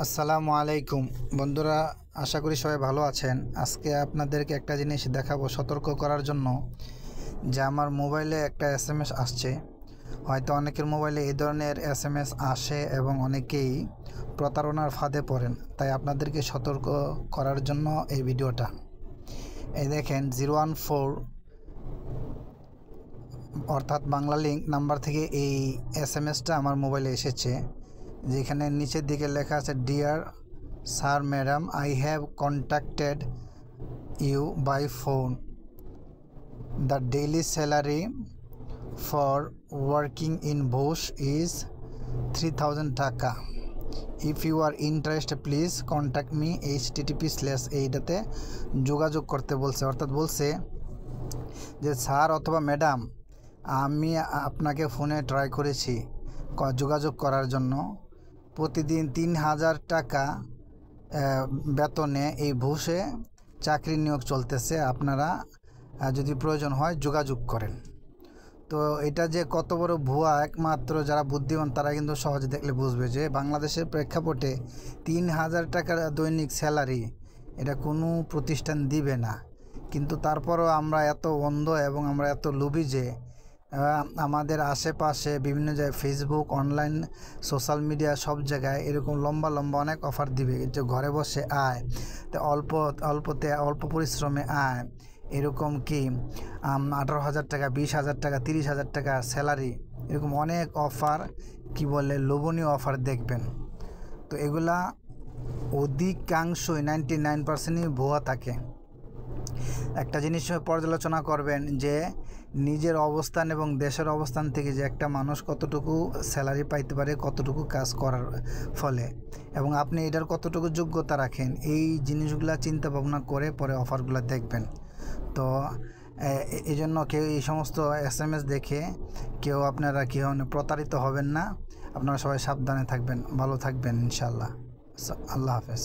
আসসালামু আলাইকুম বন্ধুরা, আশা করি সবাই ভালো আছেন। আজকে আপনাদেরকে একটা জিনিস দেখাবো সতর্ক করার জন্য, যে আমার মোবাইলে একটা এসএমএস আসছে। হয়তো অনেকের মোবাইলে এই ধরনের এসএমএস আসে এবং অনেকেই প্রতারণার ফাঁদে পড়েন। তাই আপনাদেরকে সতর্ক করার জন্য এই ভিডিওটা। এই দেখেন 014 অর্থাৎ বাংলা লিঙ্ক নাম্বার থেকে এই এসএমএসটা আমার মোবাইলে এসেছে, যেখানে নিচের দিকে লেখা আছে, dear sir madam, I have contacted you by phone. The daily salary for working in ভোস ইজ 3000 টাকা। If you are interest please contact me http/ এইটাতে যোগাযোগ করতে বলছে। অর্থাৎ বলছে যে স্যার অথবা ম্যাডাম, আমি আপনাকে ফোনে ট্রাই করেছি যোগাযোগ করার জন্য। প্রতিদিন 3000 টাকা বেতনে এই ভোসে চাকরি নিয়োগ চলতেছে। আপনারা যদি প্রয়োজন হয় যোগাযোগ করেন। তো এটা যে কত বড় ভুয়া, একমাত্র যারা বুদ্ধিমান তারা কিন্তু সহজে দেখলে বুঝবে যে বাংলাদেশের প্রেক্ষাপটে 3000 টাকার দৈনিক স্যালারি এটা কোনো প্রতিষ্ঠান দিবে না। কিন্তু তারপরও আমরা এত অন্ধ এবং আমরা এত লোভী যে আমাদের আশেপাশে বিভিন্ন জায়গায় ফেসবুক, অনলাইন, সোশ্যাল মিডিয়া সব জায়গায় এরকম লম্বা লম্বা অনেক অফার দিবে, যে ঘরে বসে আয়, তো অল্প পরিশ্রমে আয়, এরকম কি 18,000 টাকা, 20,000 টাকা, 30,000 টাকা স্যালারি, এরকম অনেক অফার, কি বলে, লোভনীয় অফার দেখবেন। তো এগুলা অধিকাংশই 99%ই ভুয়া থাকে। একটা জিনিস পর্যালোচনা করবেন যে নিজের অবস্থান এবং দেশের অবস্থান থেকে যে একটা মানুষ কতটুকু স্যালারি পাইতে পারে, কতটুকু কাজ করার ফলে, এবং আপনি এটার কতটুকু যোগ্যতা রাখেন, এই জিনিসগুলো চিন্তা ভাবনা করে পরে অফারগুলো দেখবেন। তো এই জন্য কেউ এই সমস্ত এসএমএস দেখে আপনারা প্রতারিত হবেন না। আপনারা সবাই সাবধানে থাকবেন, ভালো থাকবেন ইনশাআল্লাহ। আল্লাহ হাফেজ।